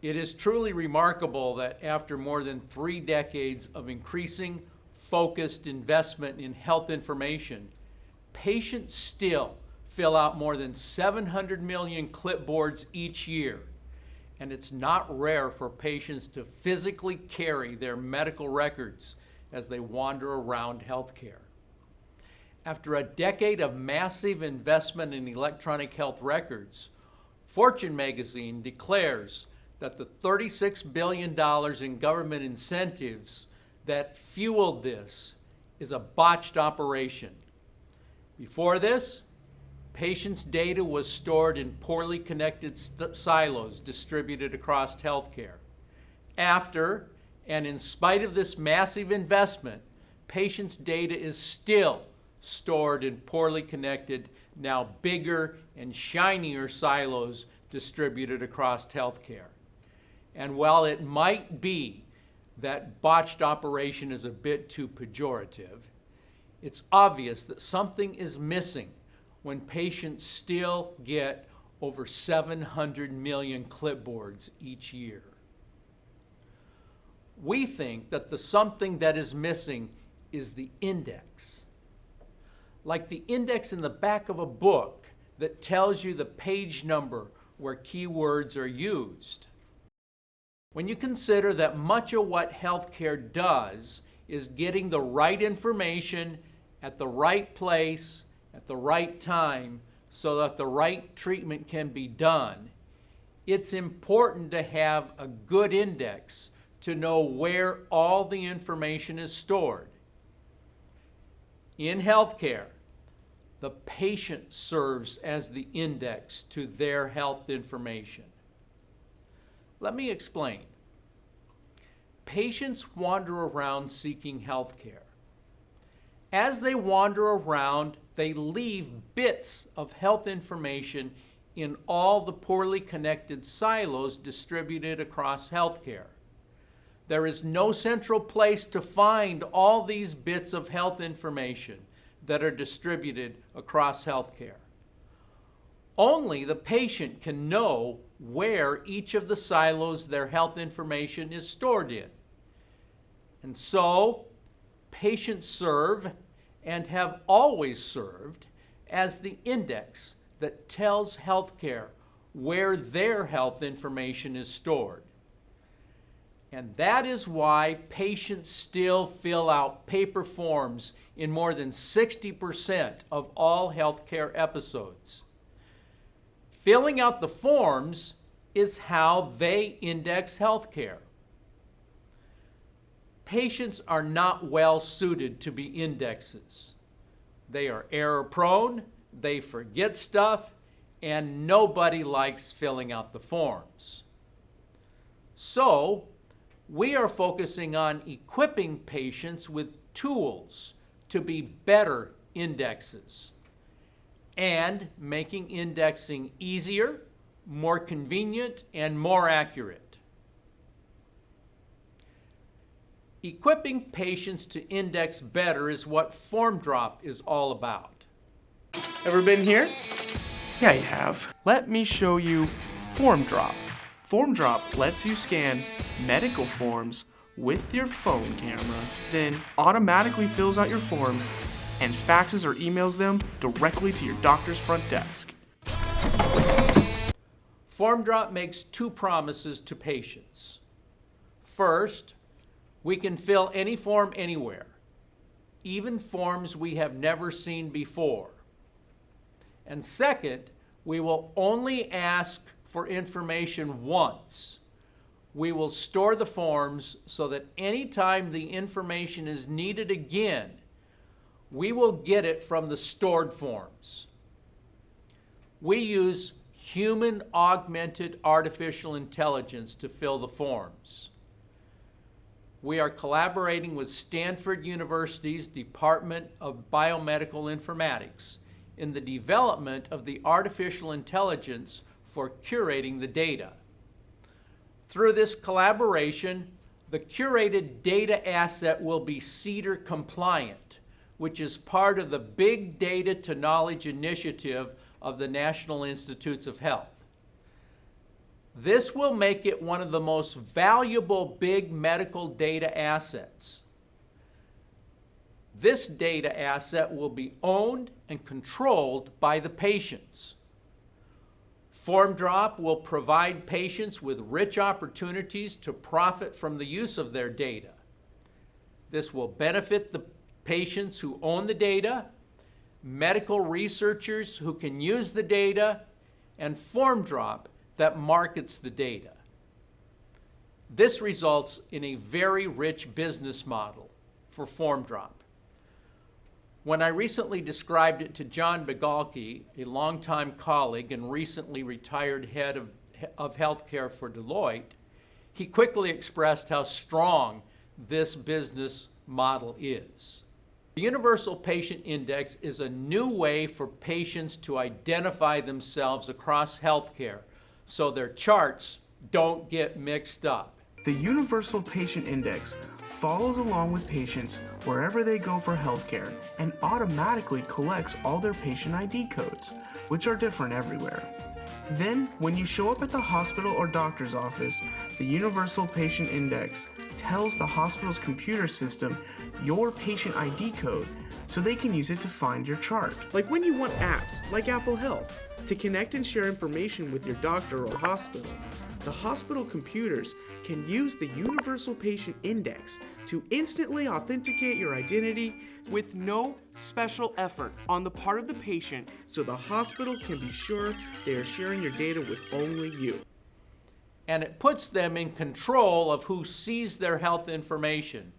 It is truly remarkable that after more than 3 decades of increasing, focused investment in health information, patients still fill out more than 700 million clipboards each year. And it's not rare for patients to physically carry their medical records as they wander around healthcare. After a decade of massive investment in electronic health records, Fortune magazine declares that the $36 billion in government incentives that fueled this is a botched operation. Before this, patients' data was stored in poorly connected silos distributed across healthcare. After, and in spite of this massive investment, patients' data is still stored in poorly connected, now bigger and shinier silos distributed across healthcare. And while it might be that botched operation is a bit too pejorative, it's obvious that something is missing when patients still get over 700 million clipboards each year. We think that the something that is missing is the index. Like the index in the back of a book that tells you the page number where keywords are used. When you consider that much of what healthcare does is getting the right information at the right place at the right time so that the right treatment can be done, it's important to have a good index to know where all the information is stored. In healthcare, the patient serves as the index to their health information. Let me explain. Patients wander around seeking health care. As they wander around, they leave bits of health information in all the poorly connected silos distributed across healthcare. There is no central place to find all these bits of health information that are distributed across healthcare. Only the patient can know where each of the silos their health information is stored in. And so, patients serve and have always served as the index that tells healthcare where their health information is stored. And that is why patients still fill out paper forms in more than 60% of all healthcare episodes. Filling out the forms is how they index healthcare. Patients are not well suited to be indexes. They are error-prone, they forget stuff, and nobody likes filling out the forms. So, we are focusing on equipping patients with tools to be better indexes and making indexing easier, more convenient, and more accurate. Equipping patients to index better is what FormDrop is all about. Ever been here? Yeah, you have. Let me show you FormDrop. FormDrop lets you scan medical forms with your phone camera, then automatically fills out your forms and faxes or emails them directly to your doctor's front desk. FormDrop makes 2 promises to patients. First, we can fill any form anywhere, even forms we have never seen before. And second, we will only ask for information once. We will store the forms so that anytime the information is needed again, we will get it from the stored forms. We use human-augmented artificial intelligence to fill the forms. We are collaborating with Stanford University's Department of Biomedical Informatics in the development of the artificial intelligence for curating the data. Through this collaboration, the curated data asset will be CEDAR compliant, which is part of the Big Data to Knowledge initiative of the National Institutes of Health. This will make it one of the most valuable big medical data assets. This data asset will be owned and controlled by the patients. FormDrop will provide patients with rich opportunities to profit from the use of their data. This will benefit the patients who own the data, medical researchers who can use the data, and FormDrop that markets the data. This results in a very rich business model for FormDrop. When I recently described it to John Begalke, a longtime colleague and recently retired head of healthcare for Deloitte, he quickly expressed how strong this business model is. The Universal Patient Index is a new way for patients to identify themselves across healthcare so their charts don't get mixed up. The Universal Patient Index follows along with patients wherever they go for healthcare and automatically collects all their patient ID codes, which are different everywhere. Then, when you show up at the hospital or doctor's office, the Universal Patient Index tells the hospital's computer system your patient ID code so they can use it to find your chart. Like when you want apps like Apple Health to connect and share information with your doctor or hospital, the hospital computers can use the Universal Patient Index to instantly authenticate your identity with no special effort on the part of the patient, so the hospital can be sure they are sharing your data with only you. And it puts them in control of who sees their health information.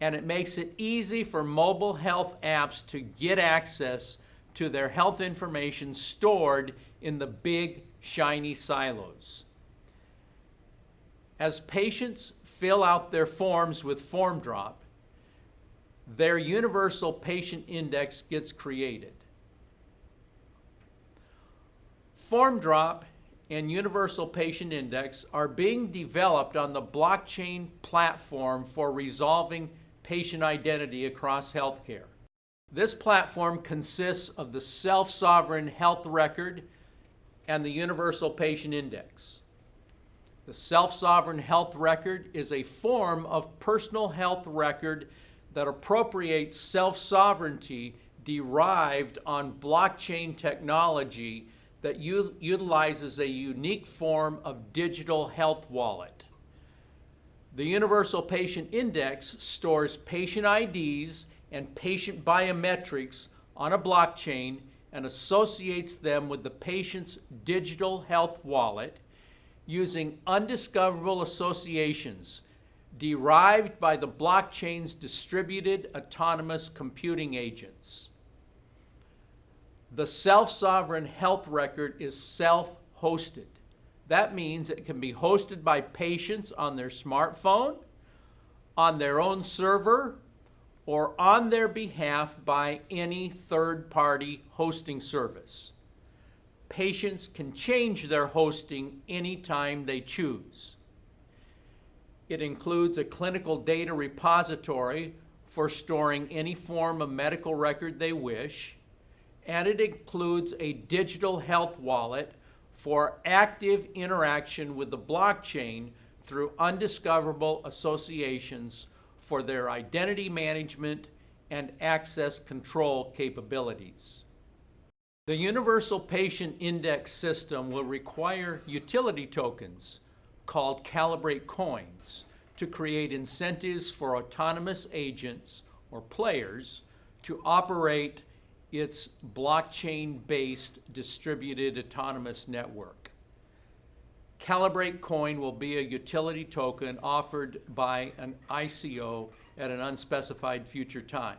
And it makes it easy for mobile health apps to get access to their health information stored in the big, shiny silos. As patients fill out their forms with FormDrop, their Universal Patient Index gets created. FormDrop and Universal Patient Index are being developed on the blockchain platform for resolving patient identity across healthcare. This platform consists of the self-sovereign health record and the Universal Patient Index. The self-sovereign health record is a form of personal health record that appropriates self-sovereignty derived on blockchain technology that utilizes a unique form of digital health wallet. The Universal Patient Index stores patient IDs and patient biometrics on a blockchain and associates them with the patient's digital health wallet using undiscoverable associations derived by the blockchain's distributed autonomous computing agents. The self-sovereign health record is self-hosted. That means it can be hosted by patients on their smartphone, on their own server, or on their behalf by any third-party hosting service. Patients can change their hosting anytime they choose. It includes a clinical data repository for storing any form of medical record they wish, and it includes a digital health wallet for active interaction with the blockchain through undiscoverable associations for their identity management and access control capabilities. The Universal Patient Index system will require utility tokens called Kalibrate coins to create incentives for autonomous agents or players to operate its blockchain-based distributed autonomous network. Kalibrate coin will be a utility token offered by an ICO at an unspecified future time.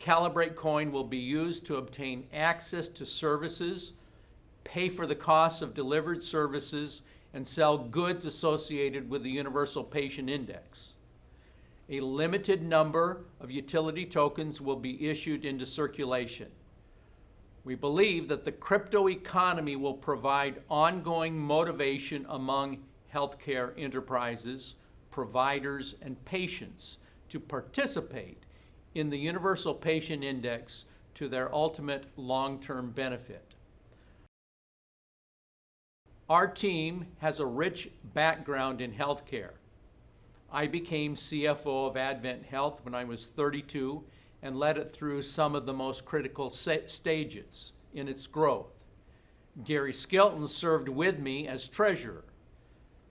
Kalibrate coin will be used to obtain access to services, pay for the costs of delivered services, and sell goods associated with the Universal Patient Index. A limited number of utility tokens will be issued into circulation. We believe that the crypto economy will provide ongoing motivation among healthcare enterprises, providers, and patients to participate in the Universal Patient Index to their ultimate long-term benefit. Our team has a rich background in healthcare. I became CFO of Advent Health when I was 32 and led it through some of the most critical stages in its growth. Gary Skilton served with me as treasurer.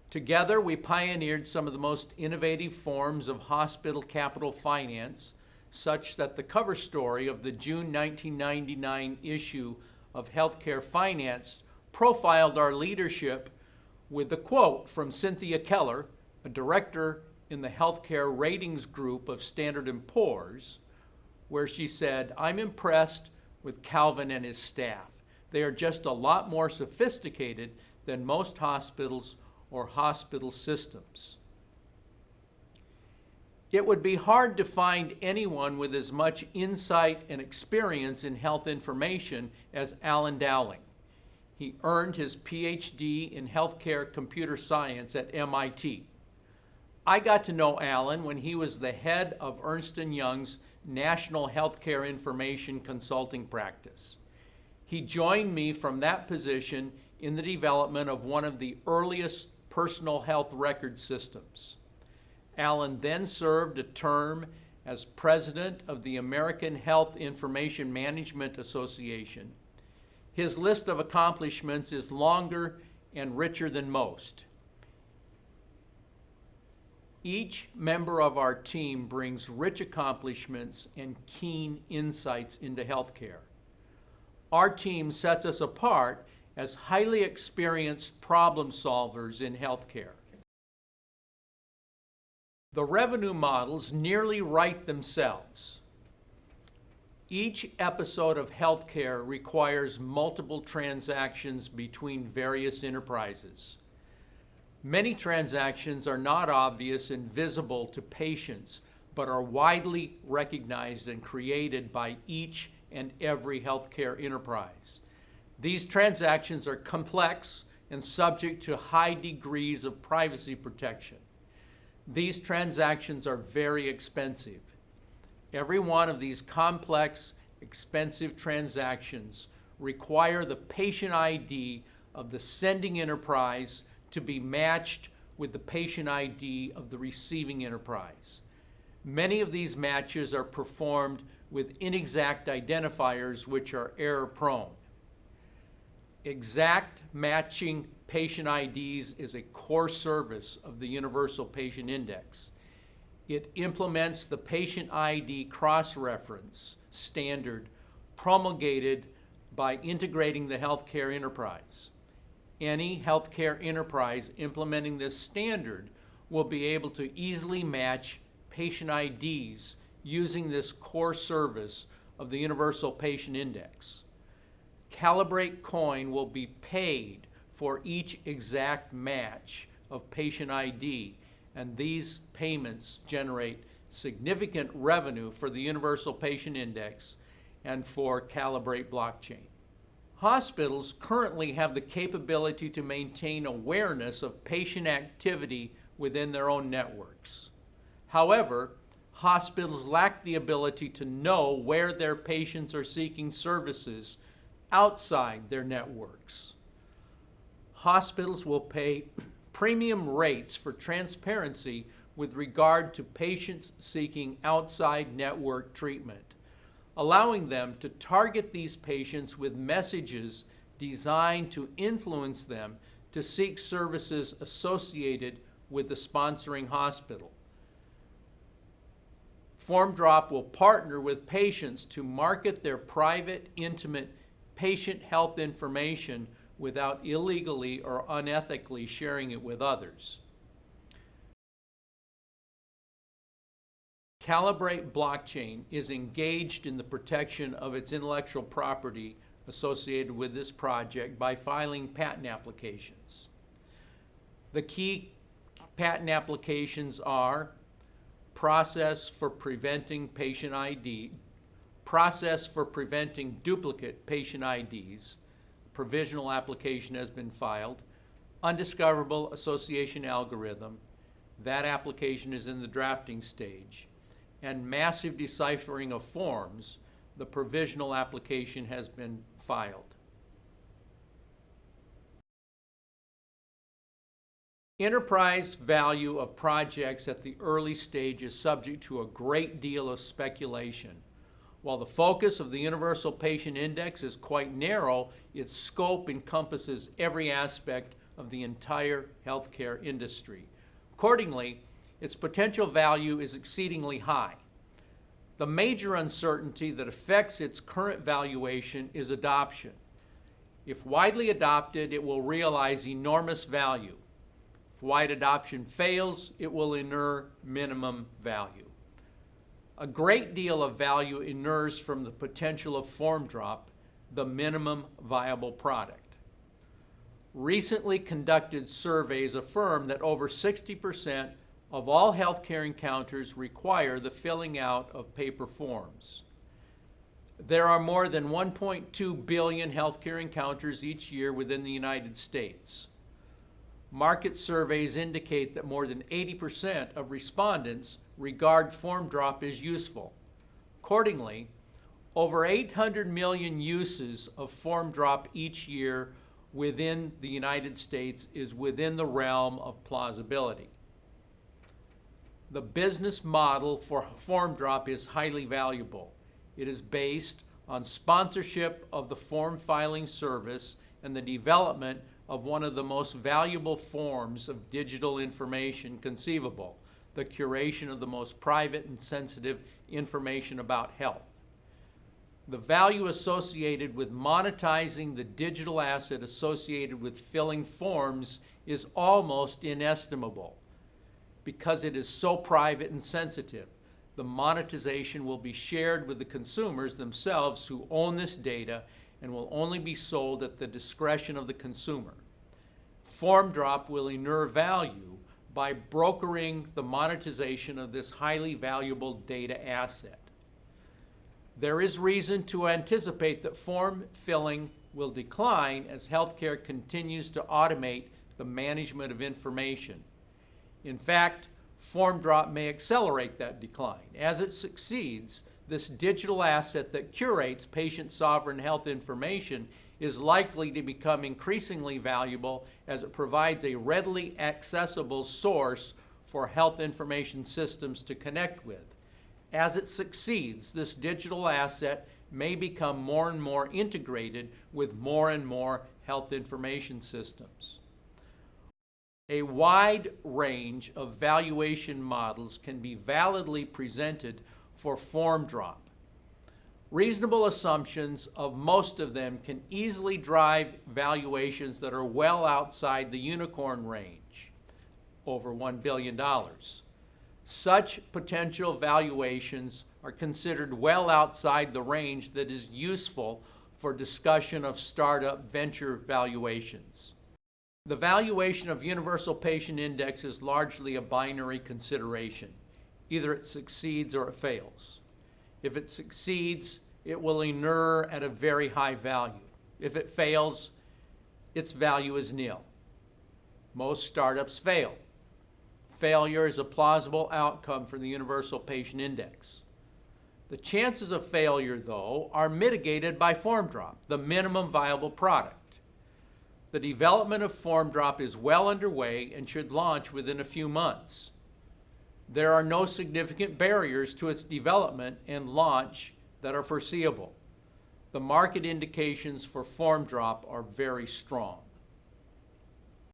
Together, we pioneered some of the most innovative forms of hospital capital finance, such that the cover story of the June 1999 issue of Healthcare Finance profiled our leadership with the quote from Cynthia Keller, a director in the healthcare ratings group of Standard & Poor's, where she said, "I'm impressed with Calvin and his staff. They are just a lot more sophisticated than most hospitals or hospital systems." It would be hard to find anyone with as much insight and experience in health information as Alan Dowling. He earned his PhD in healthcare computer science at MIT. I got to know Alan when he was the head of Ernst & Young's National Healthcare Information Consulting practice. He joined me from that position in the development of one of the earliest personal health record systems. Alan then served a term as president of the American Health Information Management Association. His list of accomplishments is longer and richer than most. Each member of our team brings rich accomplishments and keen insights into healthcare. Our team sets us apart as highly experienced problem solvers in healthcare. The revenue models nearly write themselves. Each episode of healthcare requires multiple transactions between various enterprises. Many transactions are not obvious and visible to patients, but are widely recognized and created by each and every healthcare enterprise. These transactions are complex and subject to high degrees of privacy protection. These transactions are very expensive. Every one of these complex, expensive transactions require the patient ID of the sending enterprise to be matched with the patient ID of the receiving enterprise. Many of these matches are performed with inexact identifiers which are error-prone. Exact matching patient IDs is a core service of the Universal Patient Index. It implements the patient ID cross-reference standard promulgated by integrating the healthcare enterprise. Any healthcare enterprise implementing this standard will be able to easily match patient IDs using this core service of the Universal Patient Index. Kalibrate coin will be paid for each exact match of patient ID, and these payments generate significant revenue for the Universal Patient Index and for Kalibrate blockchain. Hospitals currently have the capability to maintain awareness of patient activity within their own networks. However, hospitals lack the ability to know where their patients are seeking services outside their networks. Hospitals will pay premium rates for transparency with regard to patients seeking outside network treatment, allowing them to target these patients with messages designed to influence them to seek services associated with the sponsoring hospital. FormDrop will partner with patients to market their private, intimate patient health information without illegally or unethically sharing it with others. Kalibrate blockchain is engaged in the protection of its intellectual property associated with this project by filing patent applications. The key patent applications are process for preventing patient ID, process for preventing duplicate patient IDs, provisional application has been filed, undiscoverable association algorithm, that application is in the drafting stage, and massive deciphering of forms, the provisional application has been filed. Enterprise value of projects at the early stage is subject to a great deal of speculation. While the focus of the Universal Patient Index is quite narrow, its scope encompasses every aspect of the entire healthcare industry. Accordingly, its potential value is exceedingly high. The major uncertainty that affects its current valuation is adoption. If widely adopted, it will realize enormous value. If wide adoption fails, it will inure minimum value. A great deal of value inures from the potential of FormDrop, the minimum viable product. Recently conducted surveys affirm that over 60% of all healthcare encounters require the filling out of paper forms. There are more than 1.2 billion healthcare encounters each year within the United States. Market surveys indicate that more than 80% of respondents regard FormDrop as useful. Accordingly, over 800 million uses of FormDrop each year within the United States is within the realm of plausibility. The business model for FormDrop is highly valuable. It is based on sponsorship of the form filing service and the development of one of the most valuable forms of digital information conceivable, the curation of the most private and sensitive information about health. The value associated with monetizing the digital asset associated with filling forms is almost inestimable. Because it is so private and sensitive, the monetization will be shared with the consumers themselves who own this data and will only be sold at the discretion of the consumer. FormDrop will inure value by brokering the monetization of this highly valuable data asset. There is reason to anticipate that form filling will decline as healthcare continues to automate the management of information. In fact, FormDrop may accelerate that decline. As it succeeds, this digital asset that curates patient sovereign health information is likely to become increasingly valuable as it provides a readily accessible source for health information systems to connect with. As it succeeds, this digital asset may become more and more integrated with more and more health information systems. A wide range of valuation models can be validly presented for FormDrop. Reasonable assumptions of most of them can easily drive valuations that are well outside the unicorn range, over $1 billion. Such potential valuations are considered well outside the range that is useful for discussion of startup venture valuations. The valuation of Universal Patient Index is largely a binary consideration. Either it succeeds or it fails. If it succeeds, it will inure at a very high value. If it fails, its value is nil. Most startups fail. Failure is a plausible outcome for the Universal Patient Index. The chances of failure, though, are mitigated by FormDrop, the minimum viable product. The development of FormDrop is well underway and should launch within a few months. There are no significant barriers to its development and launch that are foreseeable. The market indications for FormDrop are very strong.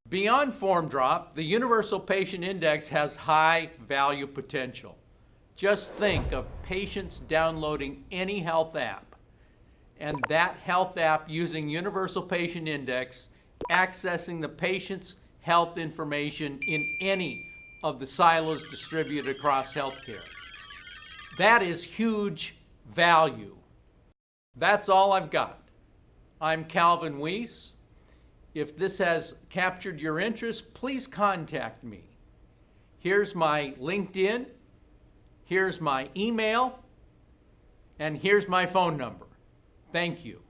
Beyond FormDrop, the Universal Patient Index has high value potential. Just think of patients downloading any health app, and that health app using Universal Patient Index accessing the patient's health information in any of the silos distributed across healthcare. That is huge value. That's all I've got. I'm Calvin Weiss. If this has captured your interest, please contact me. Here's my LinkedIn, here's my email, and here's my phone number. Thank you.